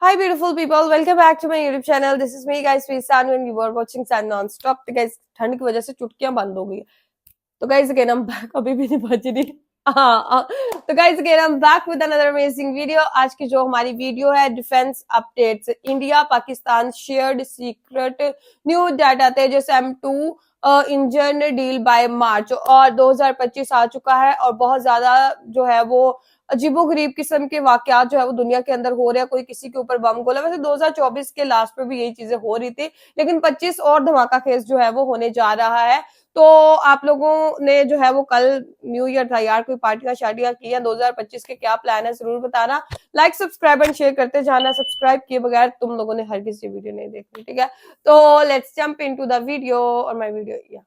Hi beautiful people, welcome back to my YouTube channel. This is me guys, Sanu and you are watching Sun non-stop. तो guys ठंड की वजह से चुटकियां बंद हो गई है. तो guys again I'm back. अभी भी नहीं बची नहीं. तो guys again I'm back with another amazing video. आज की जो हमारी वीडियो है defence updates. India Pakistan shared secret new data Tejas M2 engine deal by March और 2025 आ चुका है और बहुत ज्यादा जो है वो अजीबोगरीब किस्म के वाकयात जो है वो दुनिया के अंदर हो रहे हैं. कोई किसी के ऊपर बम गोला. वैसे 2024 के लास्ट में भी यही चीजें हो रही थी, लेकिन 25 और धमाका केस जो है वो होने जा रहा है. तो आप लोगों ने जो है वो कल न्यू ईयर था यार, कोई पार्टियां शादियां की हैं. 2025 के क्या प्लान है जरूर बताना. लाइक सब्सक्राइब एंड शेयर करते जाना. सब्सक्राइब किए बगैर तुम लोगों ने हर किसी वीडियो नहीं देखनी, ठीक है. तो let's jump into the video और माय वीडियो.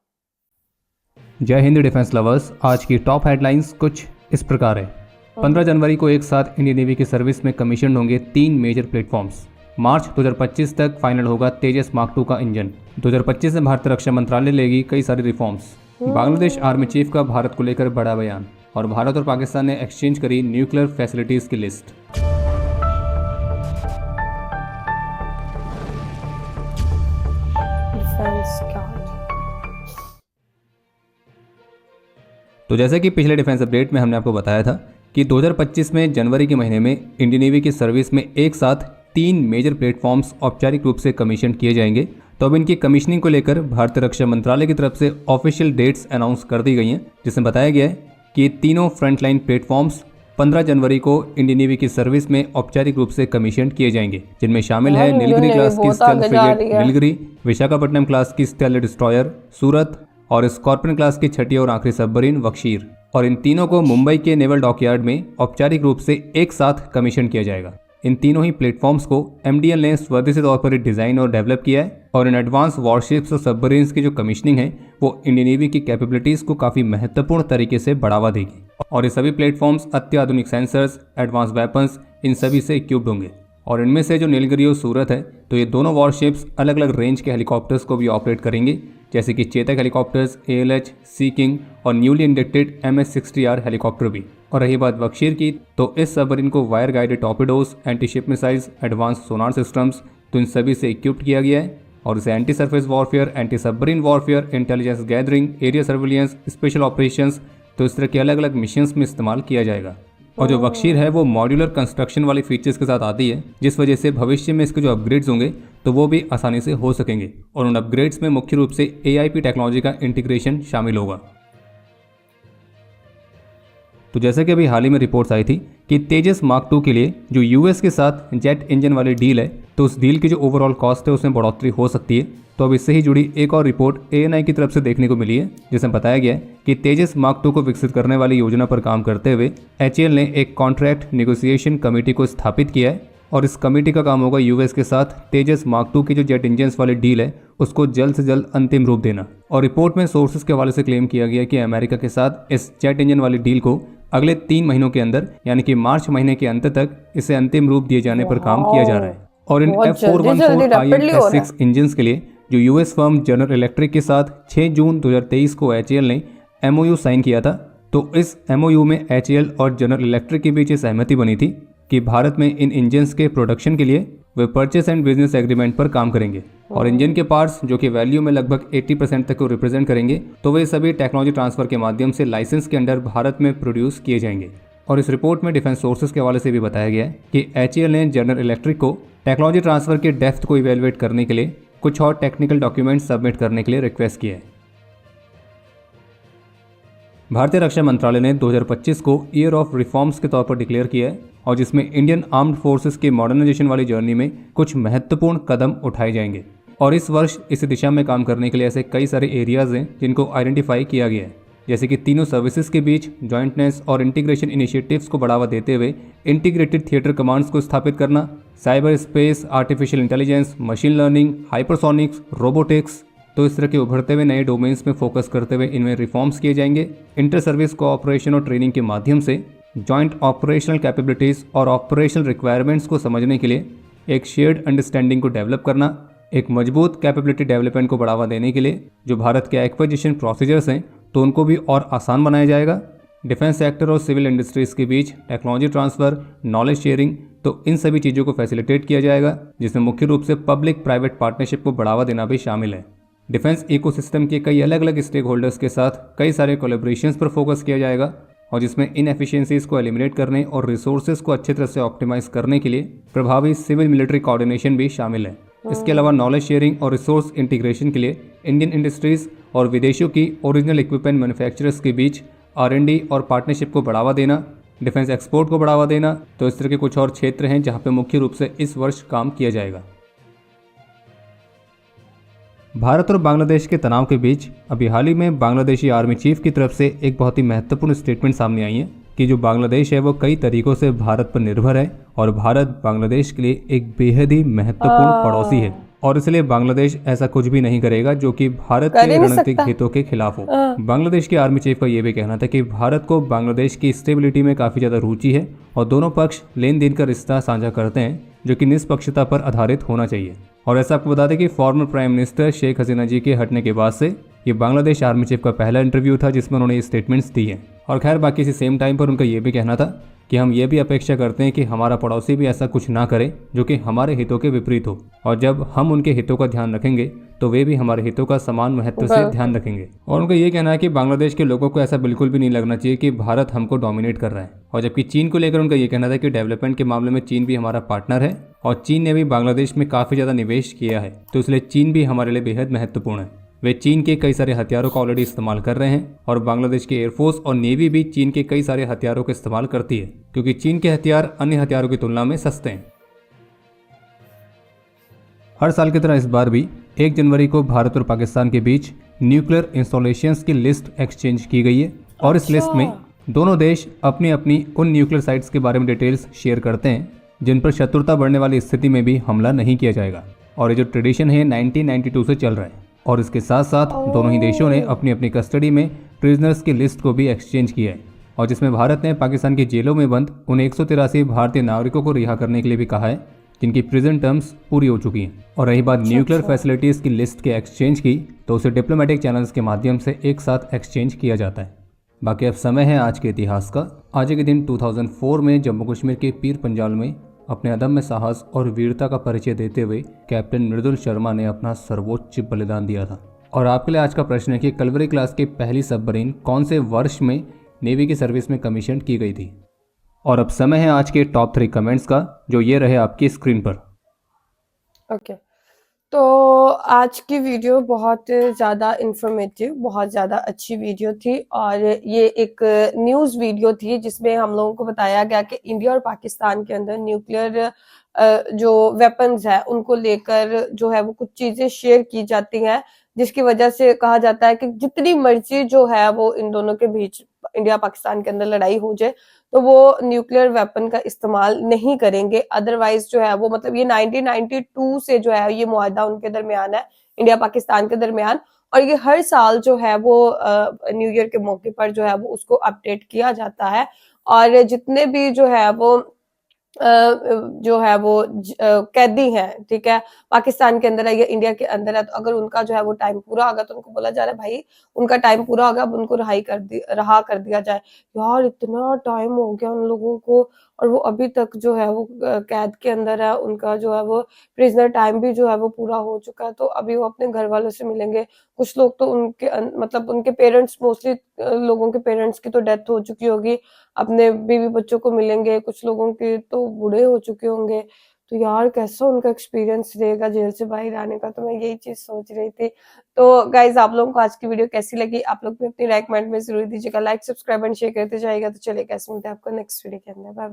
जय हिंद डिफेंस लवर्स. आज की टॉप हेडलाइंस कुछ इस प्रकार है. 15 जनवरी को एक साथ इंडियन नेवी की सर्विस में कमीशन होंगे 3 मेजर प्लेटफॉर्म्स. मार्च 2025 तक फाइनल होगा तेजस मार्क 2 का इंजन. 2025 में भारतीय रक्षा मंत्रालय लेगी कई सारी रिफॉर्म्स. बांग्लादेश आर्मी चीफ का भारत को लेकर बड़ा बयान. और भारत और पाकिस्तान ने एक्सचेंज करी न्यूक्लियर फैसिलिटीज की लिस्ट. तो जैसे कि पिछले डिफेंस अपडेट में हमने आपको बताया था कि 2025 में जनवरी के महीने में इंडियन नेवी की सर्विस में एक साथ 3 मेजर प्लेटफॉर्म्स औपचारिक रूप से कमीशन किए जाएंगे. तो अब इनकी कमीशनिंग को लेकर भारतीय रक्षा मंत्रालय की तरफ से ऑफिशियल डेट्स अनाउंस कर दी गई हैं, जिसमें बताया गया है कि तीनों फ्रंटलाइन प्लेटफॉर्म्स 15 जनवरी को इंडियन नेवी की सर्विस में औपचारिक रूप से कमीशन किए जाएंगे, जिनमें शामिल है नीलगिरी क्लास की stealth frigate Nilgiri, Visakhapatnam class की स्टेल्थ डिस्ट्रॉयर सूरत और स्कॉर्पियन क्लास की छठी और आखिरी सबमरीन वक्षीर. और इन तीनों को मुंबई के नेवल डॉकयार्ड में औपचारिक रूप से एक साथ कमीशन किया जाएगा. इन तीनों ही प्लेटफॉर्म्स को एमडीएल ने स्वदेशी तौर पर डिजाइन और डेवलप किया है. और इन एडवांस वॉरशिप्स और सबमरीन्स की जो कमीशनिंग है वो इंडियन नेवी की कैपेबिलिटीज को काफी महत्वपूर्ण तरीके से बढ़ावा देगी. और ये सभी प्लेटफॉर्म्स अत्याधुनिक सेंसर्स, एडवांस वेपन्स, इन सभी से इक्विप्ड होंगे. और इनमें से जो नीलगिरी और सूरत है, तो ये दोनों वॉरशिप्स अलग अलग रेंज के हेलीकॉप्टर्स को भी ऑपरेट करेंगे, जैसे कि चेतक हेलीकॉप्टर्स, ALH, सी किंग और न्यूली इंडक्टेड MS-60R हेलीकॉप्टर भी. और रही बात वक्षीर की, तो इस सबमरीन को wire guided torpedoes, anti ship missiles, advance sonar systems, तो इन सभी से इक्विप्ड किया गया है. और इसे anti surface warfare, anti submarine warfare, intelligence gathering, area surveillance, special operations, तो इस तरह के अलग अलग मिशंस में इस्तेमाल किया जाएगा. और जो वक्षीर है वो मॉड्यूलर कंस्ट्रक्शन वाली फीचर्स के साथ आती है, जिस वजह से भविष्य में इसके जो अपग्रेड्स होंगे तो वो भी आसानी से हो सकेंगे. और उन अपग्रेड्स में मुख्य रूप से AIP टेक्नोलॉजी का इंटीग्रेशन शामिल होगा. तो जैसे कि अभी हाल ही में रिपोर्ट्स आई थी कि तेजस मार्क 2 के लिए जो US के साथ जेट इंजन वाली डील है, तो उस डील की जो ओवरऑल कॉस्ट है उसमें बढ़ोतरी हो सकती है. तो अब इससे ही जुड़ी एक और रिपोर्ट ANI की तरफ से देखने को मिली है, जिसमें बताया गया है कि तेजस मार्क 2 को विकसित करने वाली योजना पर काम करते हुए HAL ने एक कॉन्ट्रैक्ट नेगोशिएशन कमेटी को स्थापित किया है. और इस कमेटी का काम होगा US के साथ तेजस मार्क 2 की जो जेट इंजन वाली डील है उसको जल्द से जल्द अंतिम रूप देना. और रिपोर्ट में सोर्सेज के हवाले से क्लेम किया गया कि अमेरिका के साथ इस जेट इंजन वाली डील को अगले 3 महीनों के अंदर यानी कि मार्च महीने के अंत तक इसे अंतिम रूप दिए जाने पर काम किया जा रहा है. और इन F414IM-S6 इंजन के लिए जो US फर्म जनरल इलेक्ट्रिक के साथ 6 जून 2023 को HAL ने MOU साइन किया था. तो इस MOU में HAL और जनरल इलेक्ट्रिक के बीच सहमति बनी थी कि भारत में इन इंजन्स के प्रोडक्शन के लिए वे परचेस एंड बिजनेस एग्रीमेंट पर काम करेंगे. और इंजन के पार्ट्स जो कि वैल्यू में लगभग 80% तक को रिप्रेजेंट करेंगे, तो वे सभी टेक्नोलॉजी ट्रांसफर के माध्यम से लाइसेंस के अंडर भारत में प्रोड्यूस किए जाएंगे. और इस रिपोर्ट में डिफेंस सोर्सेज के हवाले से भी बताया गया है कि HAL ने जनरल इलेक्ट्रिक को टेक्नोलॉजी ट्रांसफर के डेप्थ को इवेलुएट करने के लिए कुछ और टेक्निकल डॉक्यूमेंट सबमिट करने के लिए रिक्वेस्ट किया है. भारतीय रक्षा मंत्रालय ने 2025 को ईयर ऑफ रिफॉर्म्स के तौर पर डिक्लेयर किया है, और जिसमें इंडियन आर्म्ड फोर्सेस के मॉडर्नाइजेशन वाली जर्नी में कुछ महत्वपूर्ण कदम उठाए जाएंगे. और इस वर्ष इस दिशा में काम करने के लिए ऐसे कई सारे एरियाज हैं जिनको आइडेंटिफाई किया गया है, जैसे कि तीनों सर्विसेज के बीच जॉइंटनेस और इंटीग्रेशन इनिशिएटिव्स को बढ़ावा देते हुए इंटीग्रेटेड थिएटर कमांड्स को स्थापित करना, cyber space, artificial intelligence, machine learning, hypersonics, robotics, तो इस तरह के उभरते हुए नए डोमेन्स में फोकस करते हुए इनमें रिफॉर्म्स किए जाएंगे. इंटर सर्विस कोऑपरेशन और ट्रेनिंग के माध्यम से जॉइंट ऑपरेशनल कैपेबिलिटीज़ और ऑपरेशनल रिक्वायरमेंट्स को समझने के लिए एक शेयर्ड अंडरस्टैंडिंग को डेवलप करना, एक मजबूत कैपेबिलिटी डेवलपमेंट को बढ़ावा देने के लिए जो भारत के एक्विजिशन प्रोसीजर्स हैं तो उनको भी और आसान बनाया जाएगा. डिफेंस सेक्टर और सिविल इंडस्ट्रीज़ के बीच टेक्नोलॉजी ट्रांसफ़र, नॉलेज शेयरिंग, तो इन सभी चीज़ों को फैसिलिटेट किया जाएगा, जिसमें मुख्य रूप से पब्लिक प्राइवेट पार्टनरशिप को बढ़ावा देना भी शामिल है। डिफेंस इकोसिस्टम के कई अलग अलग स्टेक होल्डर्स के साथ कई सारे कोलैबोरेशंस पर फोकस किया जाएगा, और जिसमें इनएफिशिएंसीज को एलिमिनेट करने और रिसोर्सेज को अच्छी तरह से ऑप्टिमाइज करने के लिए प्रभावी सिविल मिलिट्री कोऑर्डिनेशन भी शामिल है। इसके अलावा नॉलेज शेयरिंग और रिसोर्स इंटीग्रेशन के लिए इंडियन इंडस्ट्रीज और विदेशों की ओरिजिनल इक्विपमेंट मैन्युफैक्चरर्स के बीच R&D और पार्टनरशिप को बढ़ावा देना, डिफेंस एक्सपोर्ट को बढ़ावा देना, तो इस तरह के कुछ और क्षेत्र हैं जहां पे मुख्य रूप से इस वर्ष काम किया जाएगा। भारत और बांग्लादेश के तनाव के बीच अभी हाल ही में बांग्लादेशी आर्मी चीफ की तरफ से एक बहुत ही महत्वपूर्ण स्टेटमेंट सामने आई है कि जो बांग्लादेश है वो कई तरीकों से भारत पर निर्भर है और भारत बांग्लादेश के लिए एक बेहद ही महत्वपूर्ण पड़ोसी है, और इसलिए बांग्लादेश ऐसा कुछ भी नहीं करेगा जो कि भारत के रणनीतिक हितों के खिलाफ हो। बांग्लादेश के आर्मी चीफ का यह भी कहना था कि भारत को बांग्लादेश की स्टेबिलिटी में काफी ज्यादा रुचि है और दोनों पक्ष लेन देन का रिश्ता साझा करते हैं जो कि निष्पक्षता पर आधारित होना चाहिए। और ऐसा आपको बता दें कि former prime minister Sheikh Hasina जी के हटने के बाद से ये बांग्लादेश आर्मी चीफ का पहला इंटरव्यू था जिसमें उन्होंने ये स्टेटमेंट्स दी हैं। और खैर बाकी इसी सेम टाइम पर उनका ये भी कहना था कि हम ये भी अपेक्षा करते हैं कि हमारा पड़ोसी भी ऐसा कुछ ना करे जो कि हमारे हितों के विपरीत हो, और जब हम उनके हितों का ध्यान रखेंगे तो वे भी हमारे हितों का समान महत्व से ध्यान रखेंगे। और उनका ये कहना है कि बांग्लादेश के लोगों को ऐसा बिल्कुल भी नहीं लगना चाहिए कि भारत हमको डोमिनेट कर रहा है। और जबकि चीन को लेकर उनका ये कहना था कि डेवलपमेंट के मामले में चीन भी हमारा पार्टनर है और चीन ने भी बांग्लादेश में काफ़ी ज़्यादा निवेश किया है, तो इसलिए चीन भी हमारे लिए बेहद महत्वपूर्ण है। वे चीन के कई सारे हथियारों का ऑलरेडी इस्तेमाल कर रहे हैं और बांग्लादेश की एयरफोर्स और नेवी भी चीन के कई सारे हथियारों का इस्तेमाल करती है, क्योंकि चीन के हथियार अन्य हथियारों की तुलना में सस्ते हैं। हर साल की तरह इस बार भी 1 जनवरी को भारत और पाकिस्तान के बीच न्यूक्लियर इंस्टॉलेशंस की लिस्ट एक्सचेंज की गई है, और इस लिस्ट में दोनों देश अपनी अपनी उन न्यूक्लियर साइट्स के बारे में डिटेल्स शेयर करते हैं जिन पर शत्रुता बढ़ने वाली स्थिति में भी हमला नहीं किया जाएगा। और ये जो ट्रेडिशन है 1992 से चल रहा है, और इसके साथ साथ दोनों ही देशों ने अपनी अपनी कस्टडी में प्रिजनर्स की लिस्ट को भी एक्सचेंज किया है, और जिसमें भारत ने पाकिस्तान की जेलों में बंद उन 183 भारतीय नागरिकों को रिहा करने के लिए भी कहा है जिनकी प्रिजन टर्म्स पूरी हो चुकी हैं। और रही बात न्यूक्लियर फैसिलिटीज़ की लिस्ट के एक्सचेंज की, तो उसे डिप्लोमेटिक चैनल्स के माध्यम से एक साथ एक्सचेंज किया जाता है। बाकी अब समय है आज के इतिहास का। आज के दिन 2004 में जम्मू कश्मीर के पीर पंजाल में अपने अदम्य साहस और वीरता का परिचय देते हुए कैप्टन मृदुल शर्मा ने अपना सर्वोच्च बलिदान दिया था। और आपके लिए आज का प्रश्न है कि कलवरी क्लास की पहली सबमरीन कौन से वर्ष में नेवी की सर्विस में कमीशन की गई थी। और अब समय है आज के टॉप 3 कमेंट्स का, जो ये रहे आपकी स्क्रीन पर। ओके, तो आज की वीडियो बहुत ज़्यादा इंफॉर्मेटिव, बहुत ज़्यादा अच्छी वीडियो थी, और ये एक न्यूज़ वीडियो थी जिसमें हम लोगों को बताया गया कि इंडिया और पाकिस्तान के अंदर न्यूक्लियर जो वेपन्स है उनको लेकर जो है वो कुछ चीज़ें शेयर की जाती हैं, जिसकी वजह से कहा जाता है कि जितनी मर्जी जो है वो इन दोनों के बीच इंडिया पाकिस्तान के अंदर लड़ाई हो जाए तो वो न्यूक्लियर वेपन का इस्तेमाल नहीं करेंगे। अदरवाइज जो है वो मतलब ये 1992 से जो है ये मुआहदा उनके दरमियान है, इंडिया पाकिस्तान के दरमियान, और ये हर साल जो है वो न्यू ईयर के मौके पर जो है वो उसको अपडेट किया जाता है। और जितने भी जो है वो जो है वो कैदी हैं, ठीक है, पाकिस्तान के अंदर है या इंडिया के अंदर है, तो अगर उनका जो है वो टाइम पूरा होगा तो उनको बोला जा रहा है भाई उनका टाइम पूरा होगा, अब उनको रहा कर दिया जाए। यार इतना टाइम हो गया उन लोगों को, और वो अभी तक जो है वो कैद के अंदर है, उनका जो है वो प्रिजनर टाइम भी जो है वो पूरा हो चुका है, तो अभी वो अपने घर वालों से मिलेंगे। कुछ लोग तो उनके मतलब उनके पेरेंट्स, मोस्टली लोगों के पेरेंट्स की तो डेथ हो चुकी होगी, अपने बीवी बच्चों को मिलेंगे, कुछ लोगों के तो बूढ़े हो चुके होंगे। तो यार कैसा उनका एक्सपीरियंस रहेगा जेल से बाहर आने का, तो मैं यही चीज सोच रही थी। तो गाइज आप लोगों को आज की वीडियो कैसी लगी, आप लोग भी अपनी राय कमेंट में जरूर दीजिएगा, लाइक सब्सक्राइब एंड शेयर करते जाइएगा। तो चलिए कैसे मिलते हैं आपको नेक्स्ट वीडियो के अंदर, बाय बाय।